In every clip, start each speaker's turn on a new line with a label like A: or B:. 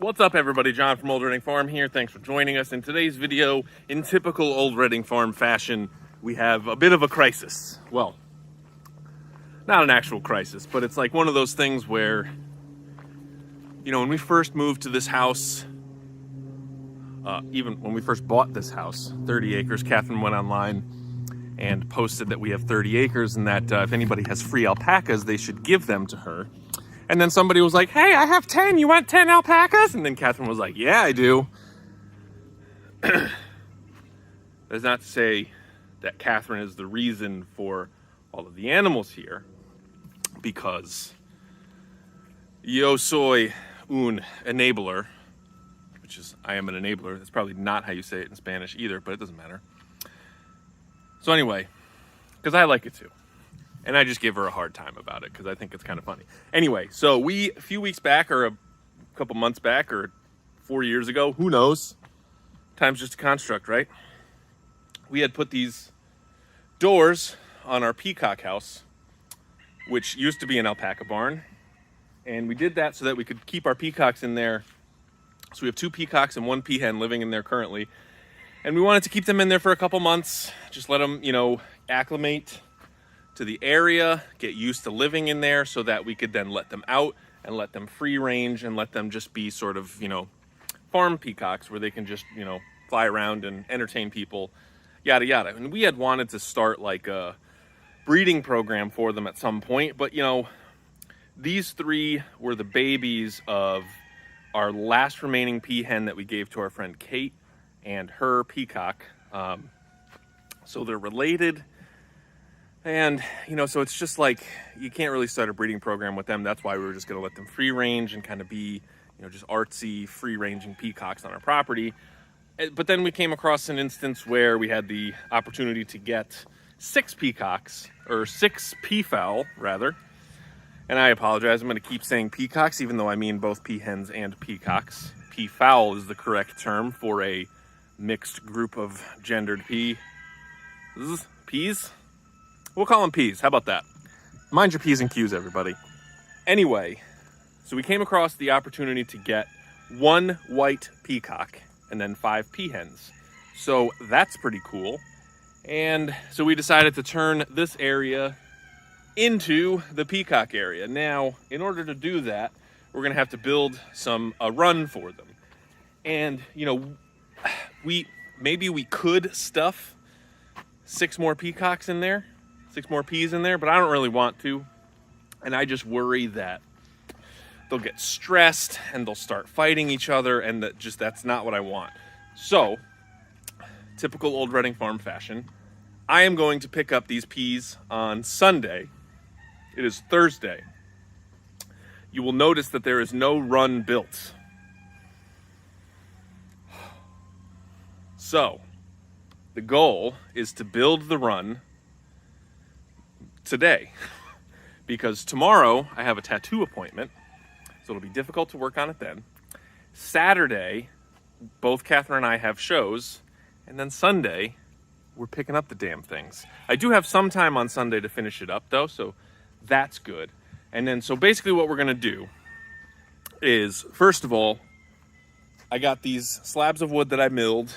A: What's up everybody, John from Old Reading Farm here. Thanks for joining us. In today's video, in typical Old Reading Farm fashion, we have a bit of a crisis. Well, not an actual crisis, but it's like one of those things where, you know, when we first moved to this house, even when we first bought this house, 30 acres, Catherine went online and posted that we have 30 acres and that if anybody has free alpacas, they should give them to her. And then somebody was like, hey, I have 10, you want 10 alpacas? And then Catherine was like, yeah, I do. That's not to say that Catherine is the reason for all of the animals here, because yo soy un enabler, which is, I am an enabler. That's probably not how you say it in Spanish either, but it doesn't matter. So anyway, because I like it too. And I just give her a hard time about it because I think it's kind of funny. Anyway, so a few weeks back, or a couple months back, or 4 years ago, who knows? Time's just a construct, right? We had put these doors on our peacock house, which used to be an alpaca barn. And we did that so that we could keep our peacocks in there. So we have 2 peacocks and 1 peahen living in there currently. And we wanted to keep them in there for a couple months, just let them, you know, acclimate to the area, get used to living in there so that we could then let them out and let them free range and let them just be sort of, you know, farm peacocks where they can just, you know, fly around and entertain people, yada, yada. And we had wanted to start like a breeding program for them at some point, but, you know, these 3 were the babies of our last remaining peahen that we gave to our friend Kate and her peacock. So they're related. And, you know, so it's just like, you can't really start a breeding program with them. That's why we were just going to let them free range and kind of be, you know, just artsy, free ranging peacocks on our property. But then we came across an instance where we had the opportunity to get 6 peacocks, or 6 peafowl, rather. And I apologize, I'm going to keep saying peacocks, even though I mean both peahens and peacocks. Peafowl is the correct term for a mixed group of gendered peas. We'll call them peas. How about that? Mind your P's and Q's, everybody. Anyway, so we came across the opportunity to get 1 white peacock and then 5 peahens. So that's pretty cool. And so we decided to turn this area into the peacock area. Now, in order to do that, we're going to have to build a run for them. And, you know, maybe we could stuff 6 more peacocks in there. 6 more peas in there, but I don't really want to. And I just worry that they'll get stressed and they'll start fighting each other, and that's not what I want. So, typical Old Reading Farm fashion, I am going to pick up these peas on Sunday. It is Thursday. You will notice that there is no run built. So, the goal is to build the run today, because tomorrow I have a tattoo appointment, so it'll be difficult to work on it then. Saturday, both Catherine and I have shows, and then Sunday, we're picking up the damn things. I do have some time on Sunday to finish it up though, so that's good. And then, so basically what we're gonna do is, first of all, I got these slabs of wood that I milled,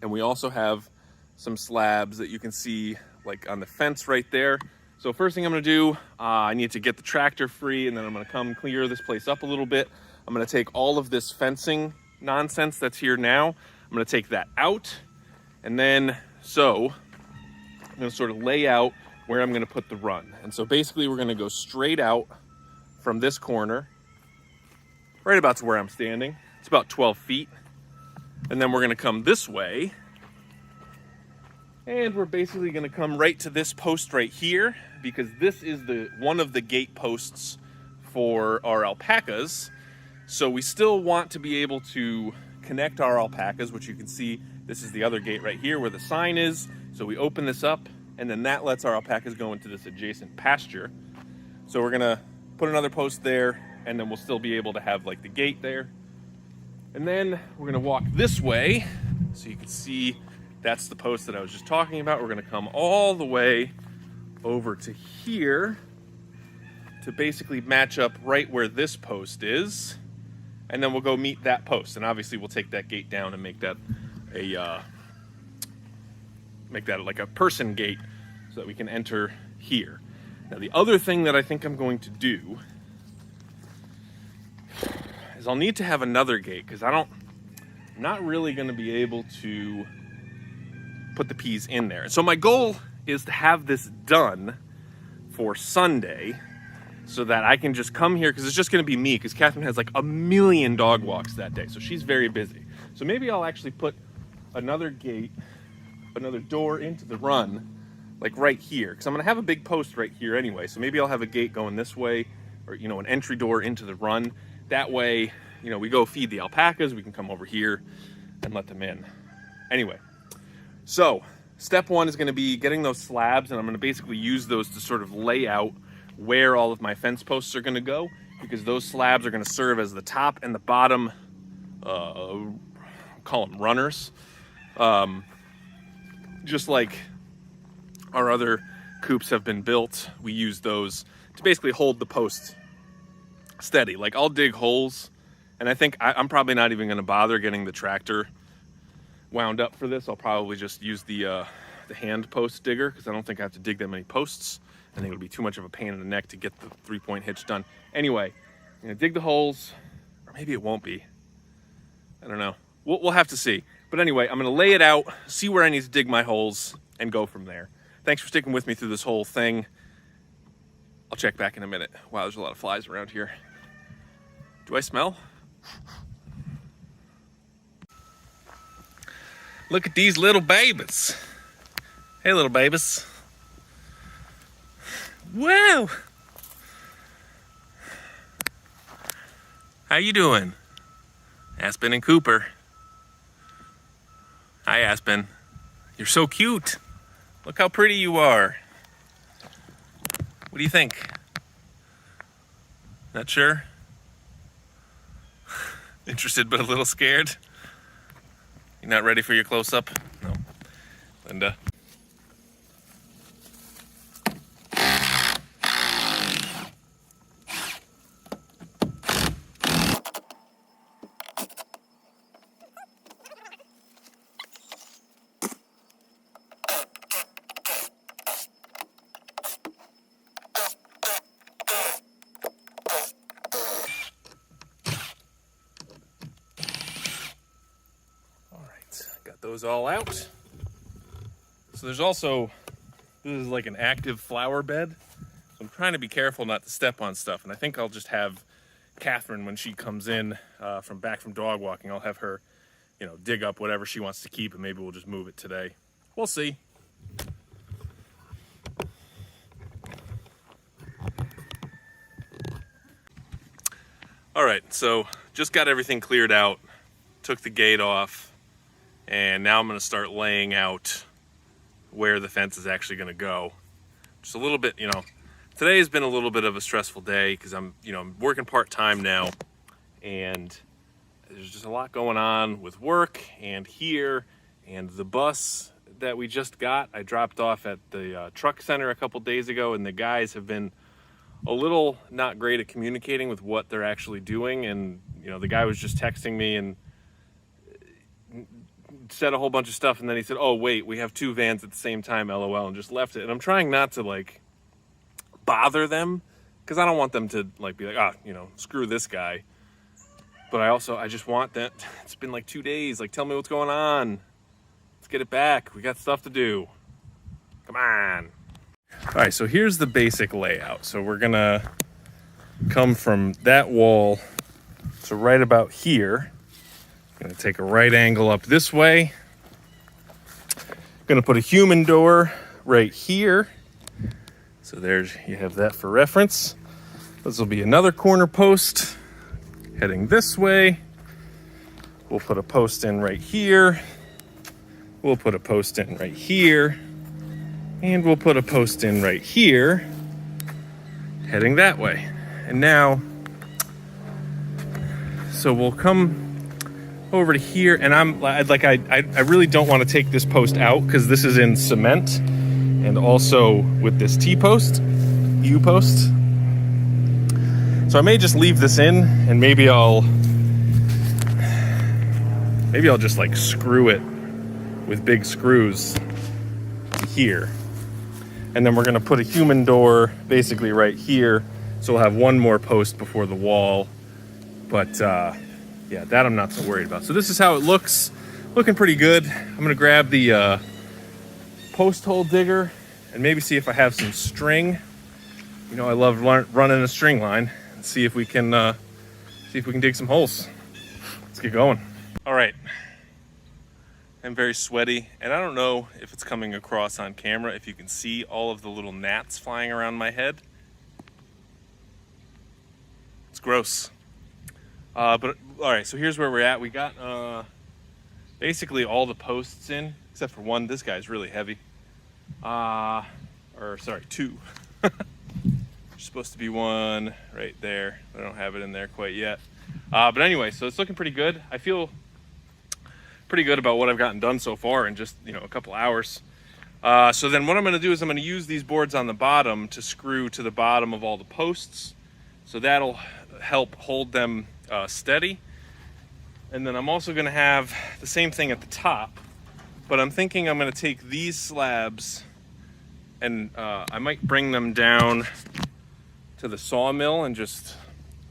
A: and we also have some slabs that you can see like on the fence right there. So first thing I'm gonna do, I need to get the tractor free, and then I'm gonna come clear this place up a little bit. I'm gonna take all of this fencing nonsense that's here now, I'm gonna take that out, and then, so, I'm gonna sort of lay out where I'm gonna put the run. And so basically we're gonna go straight out from this corner, right about to where I'm standing. It's about 12 feet. And then we're gonna come this way, and we're basically gonna come right to this post right here, because this is one of the gate posts for our alpacas. So we still want to be able to connect our alpacas, which you can see, this is the other gate right here where the sign is. So we open this up, and then that lets our alpacas go into this adjacent pasture. So we're gonna put another post there, and then we'll still be able to have like the gate there. And then we're gonna walk this way, so you can see that's the post that I was just talking about. We're gonna come all the way over to here to basically match up right where this post is. and then we'll go meet that post. And obviously we'll take that gate down and make that like a person gate so that we can enter here. Now the other thing that I think I'm going to do is I'll need to have another gate, because I'm not really going to be able to put the peas in there. So my goal is to have this done for Sunday so that I can just come here, because it's just going to be me, because Catherine has like a million dog walks that day, so she's very busy. So maybe I'll actually put another gate, another door into the run, like right here, because I'm going to have a big post right here anyway. So maybe I'll have a gate going this way, or an entry door into the run. That way, we go feed the alpacas, we can come over here and let them in. Anyway, so step one is going to be getting those slabs, and I'm going to basically use those to sort of lay out where all of my fence posts are going to go, because those slabs are going to serve as the top and the bottom, call them runners. Just like our other coops have been built, we use those to basically hold the post steady. Like, I'll dig holes, and I think I'm probably not even going to bother getting the tractor wound up for this. I'll probably just use the hand post digger, because I don't think I have to dig that many posts. I think it would be too much of a pain in the neck to get the 3-point hitch done. Anyway, I'm going to dig the holes, or maybe it won't be. I don't know. We'll have to see. But anyway, I'm going to lay it out, see where I need to dig my holes, and go from there. Thanks for sticking with me through this whole thing. I'll check back in a minute. Wow, there's a lot of flies around here. Do I smell? Look at these little babies. Hey, little babies. Wow. How you doing? Aspen and Cooper. Hi, Aspen. You're so cute. Look how pretty you are. What do you think? Not sure? Interested but a little scared? You're not ready for your close-up? No. Linda. Those all out. So there's also, this is like an active flower bed, so I'm trying to be careful not to step on stuff, and I think I'll just have Catherine, when she comes in back from dog walking, I'll have her dig up whatever she wants to keep, and maybe we'll just move it today. We'll see. All right, so just got everything cleared out, took the gate off, and now I'm going to start laying out where the fence is actually going to go. Just a little bit, today has been a little bit of a stressful day, because I'm working part-time now, and there's just a lot going on with work and here, and the bus that we just got, I dropped off at the truck center a couple days ago, and the guys have been a little not great at communicating with what they're actually doing, and the guy was just texting me and said a whole bunch of stuff, and then he said, oh wait, we have 2 vans at the same time, LOL, and just left it. And I'm trying not to bother them, because I don't want them to be like, screw this guy. But I just want that. It's been 2 days, tell me what's going on. Let's get it back. We got stuff to do. Come on. All right, so here's the basic layout. So we're gonna come from that wall to right about here. Gonna take a right angle up this way. Gonna put a human door right here. So you have that for reference. This will be another corner post heading this way. We'll put a post in right here. We'll put a post in right here. And we'll put a post in right here, heading that way. And now, so we'll come over to here, and I really don't want to take this post out, because this is in cement, and also with this T-post, U-post. So I may just leave this in, and maybe I'll maybe I'll just like screw it with big screws here. And then we're gonna put a human door basically right here. So we'll have one more post before the wall. But yeah, that I'm not so worried about. So this is how it looks. Looking pretty good. I'm gonna grab the post hole digger and maybe see if I have some string. You know, I love running a string line, and see if we can dig some holes. Let's get going. All right, I'm very sweaty, and I don't know if it's coming across on camera, if you can see all of the little gnats flying around my head. It's gross. But all right, so here's where we're at. We got basically all the posts in, except for one. This guy's really heavy. Or sorry, two. There's supposed to be one right there. I don't have it in there quite yet. But anyway, so it's looking pretty good. I feel pretty good about what I've gotten done so far in just, a couple hours. So then what I'm gonna do is I'm gonna use these boards on the bottom to screw to the bottom of all the posts. So that'll help hold them steady. And then I'm also gonna have the same thing at the top, but I'm thinking I'm gonna take these slabs and I might bring them down to the sawmill and just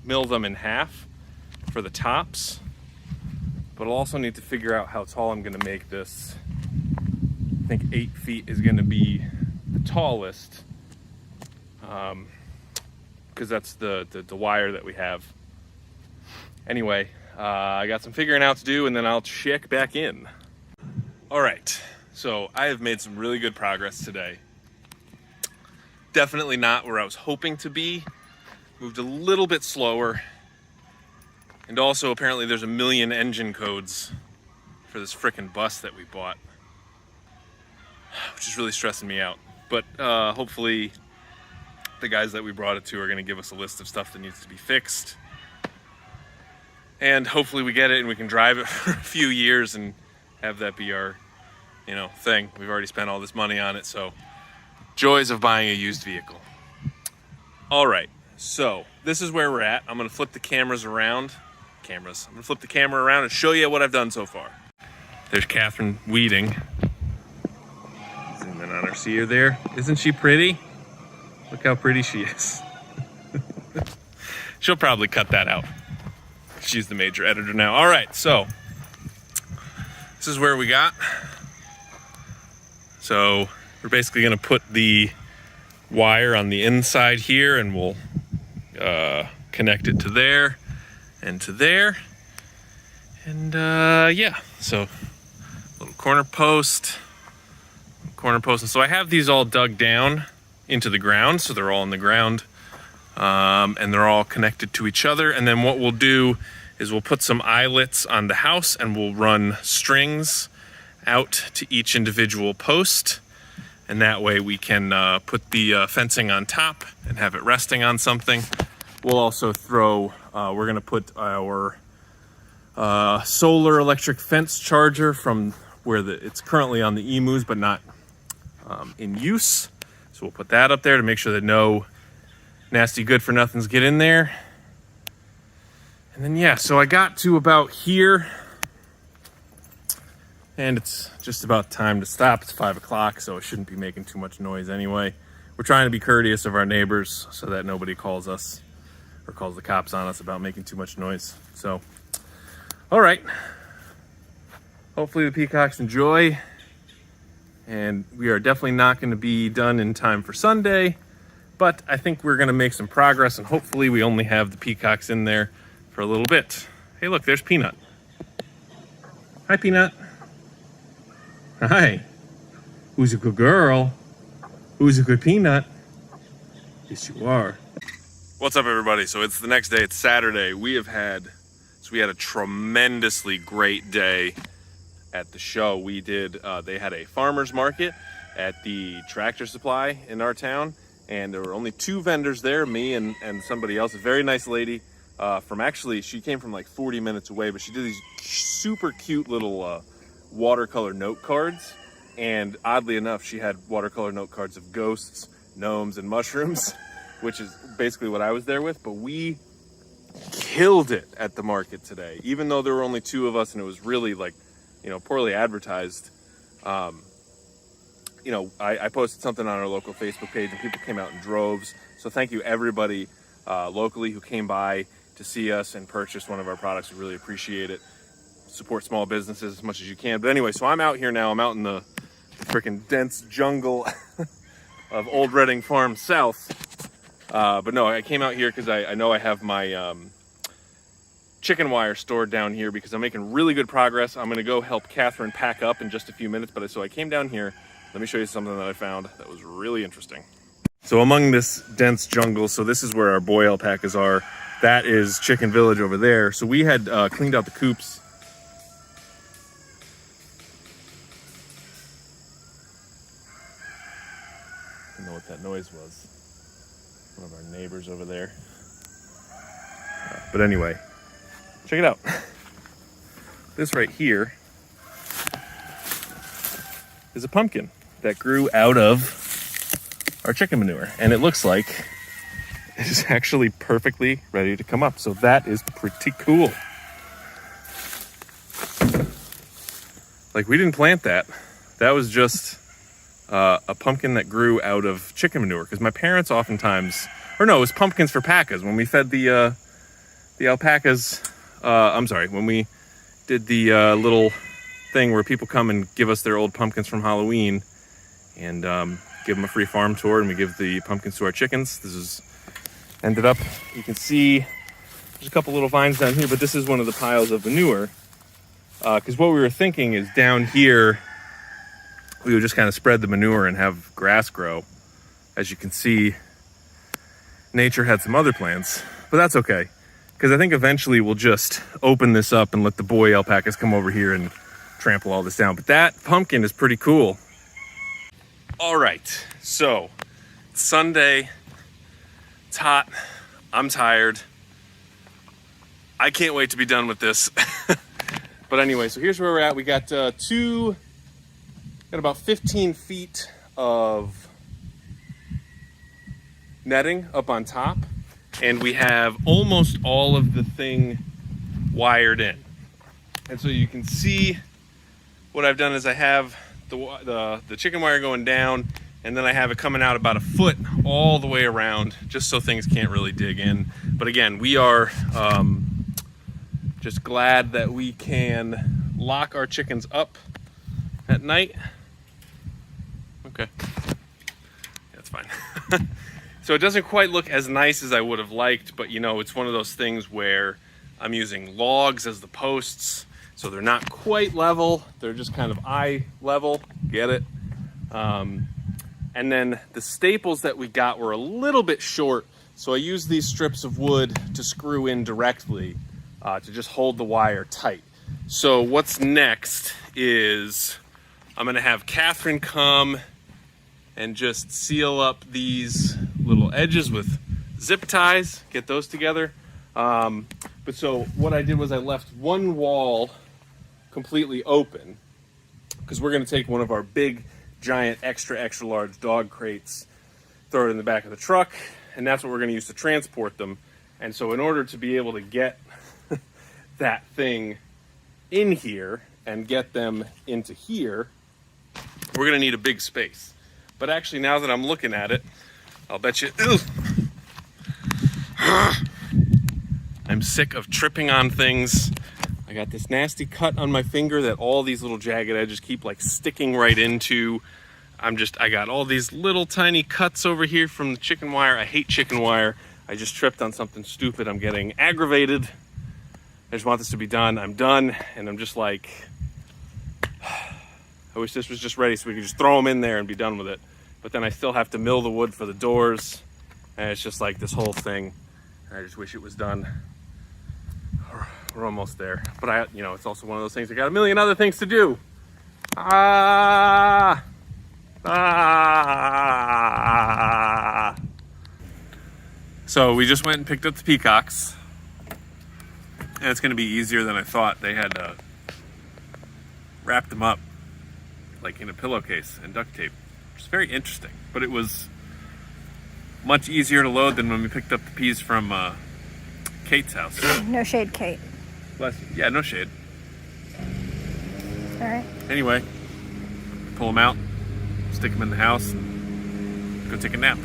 A: mill them in half for the tops. But I'll also need to figure out how tall I'm gonna make this. I think 8 feet is gonna be the tallest, because that's the wire that we have. Anyway, I got some figuring out to do, and then I'll check back in. All right, so I have made some really good progress today. Definitely not where I was hoping to be. Moved a little bit slower. And also, apparently there's a million engine codes for this frickin' bus that we bought, which is really stressing me out. But hopefully the guys that we brought it to are gonna give us a list of stuff that needs to be fixed. And hopefully we get it and we can drive it for a few years and have that be our, thing. We've already spent all this money on it, so joys of buying a used vehicle. All right, so this is where we're at. I'm gonna flip the cameras around. I'm gonna flip the camera around and show you what I've done so far. There's Catherine weeding. Zoom in on her, see her there? Isn't she pretty? Look how pretty she is. She'll probably cut that out. She's the major editor now. All right, so this is where we got. So we're basically gonna put the wire on the inside here, and we'll connect it to there and to there. And yeah, so little corner post. And so I have these all dug down into the ground, so they're all in the ground, and they're all connected to each other. And then what we'll do is we'll put some eyelets on the house, and we'll run strings out to each individual post. And that way we can put the fencing on top and have it resting on something. We'll also throw, we're gonna put our solar electric fence charger from where it's currently on the emus, but not in use. So we'll put that up there to make sure that no nasty good for nothings get in there. And then yeah, so I got to about here, and it's just about time to stop. It's 5 o'clock, so it shouldn't be making too much noise anyway. We're trying to be courteous of our neighbors so that nobody calls us or calls the cops on us about making too much noise. So, all right. Hopefully the peacocks enjoy. And we are definitely not going to be done in time for Sunday, but I think we're going to make some progress, and hopefully we only have the peacocks in there for a little bit. Hey, look, there's Peanut. Hi, Peanut. Hi. Who's a good girl? Who's a good Peanut? Yes, you are. What's up, everybody? So it's the next day. It's Saturday. We had a tremendously great day at the show. We did, they had a farmer's market at the Tractor Supply in our town, and there were only 2 vendors there, me and somebody else, a very nice lady she came from like 40 minutes away, but she did these super cute little watercolor note cards. And oddly enough, she had watercolor note cards of ghosts, gnomes, and mushrooms, which is basically what I was there with. But we killed it at the market today, even though there were only 2 of us and it was really like, you know, poorly advertised. You know, I posted something on our local Facebook page and people came out in droves. So thank you everybody locally who came by to see us and purchase one of our products. We really appreciate it. Support small businesses as much as you can. But anyway, so I'm out here now. I'm out in the freaking dense jungle of Old Reading Farm South. But no, I came out here because I know I have my chicken wire stored down here because I'm making really good progress. I'm gonna go help Catherine pack up in just a few minutes. But so I came down here. Let me show you something that I found that was really interesting. So among this dense jungle, so this is where our boy alpacas are. That is Chicken Village over there. So we had cleaned out the coops. I don't know what that noise was. One of our neighbors over there. But anyway, check it out. This right here is a pumpkin that grew out of our chicken manure. And it looks like it is actually perfectly ready to come up. So that is pretty cool. Like, we didn't plant that. That was just a pumpkin that grew out of chicken manure. Because my parents oftentimes, or no, it was pumpkins for pacas. When we fed the alpacas, when we did the little thing where people come and give us their old pumpkins from Halloween and give them a free farm tour, and we give the pumpkins to our chickens. This is ended up, you can see there's a couple little vines down here, but this is one of the piles of manure. Because what we were thinking is down here, we would just kind of spread the manure and have grass grow. As you can see, nature had some other plans, but that's okay. Because I think eventually we'll just open this up and let the boy alpacas come over here and trample all this down. But that pumpkin is pretty cool. All right, so it's Sunday, it's hot, I'm tired. I can't wait to be done with this. But anyway, so here's where we're at. We got got about 15 feet of netting up on top, and we have almost all of the thing wired in. And so you can see what I've done is I have the chicken wire going down, and then I have it coming out about a foot all the way around, just so things can't really dig in. But again, we are just glad that we can lock our chickens up at night. Okay, that's fine. So it doesn't quite look as nice as I would have liked, but you know, it's one of those things where I'm using logs as the posts. So they're not quite level, they're just kind of eye level, get it? And then the staples that we got were a little bit short, so I used these strips of wood to screw in directly to just hold the wire tight. So what's next is I'm gonna have Catherine come and just seal up these little edges with zip ties, get those together. But so what I did was I left one wall completely open because we're going to take one of our big, giant, extra large dog crates, throw it in the back of the truck, and that's what we're going to use to transport them. And so in order to be able to get that thing in here and get them into here, we're going to need a big space. But actually, now that I'm looking at it, I'll bet you, I'm sick of tripping on things. I got this nasty cut on my finger that all these little jagged edges keep like sticking right into. I got all these little tiny cuts over here from the chicken wire. I hate chicken wire. I just tripped on something stupid. I'm getting aggravated. I just want this to be done. I'm done, and I'm just like, I wish this was just ready so we could just throw them in there and be done with it. But then I still have to mill the wood for the doors, and it's just like this whole thing. I just wish it was done. We're almost there. But it's also one of those things, I got a million other things to do. So we just went and picked up the peacocks. And it's gonna be easier than I thought. They had wrapped them up like in a pillowcase and duct tape, which is very interesting. But it was much easier to load than when we picked up the peas from Kate's house.
B: No shade, Kate.
A: Bless you. Yeah, no shade.
B: All right.
A: Anyway, pull him out, stick him in the house, and go take a nap.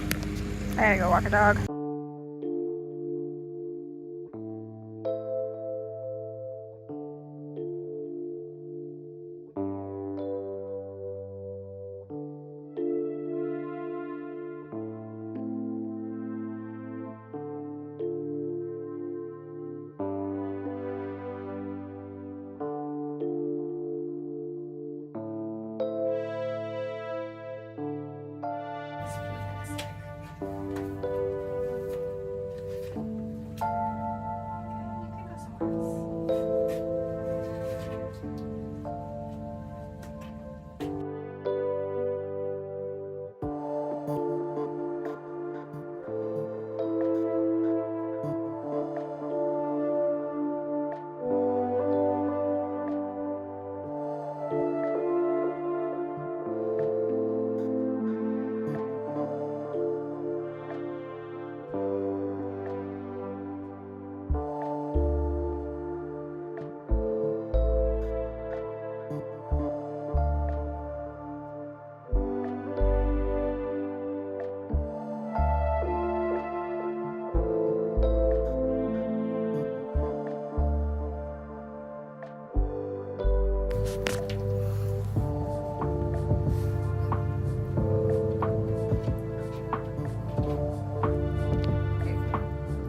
B: I gotta go walk a dog.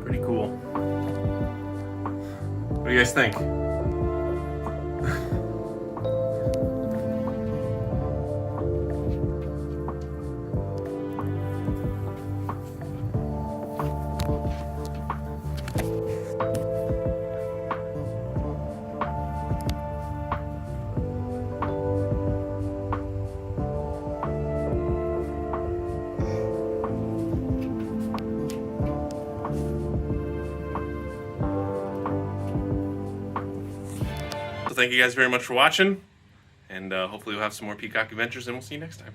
A: Pretty cool. What do you guys think? Thank you guys very much for watching, and hopefully we'll have some more Peacock adventures, and we'll see you next time.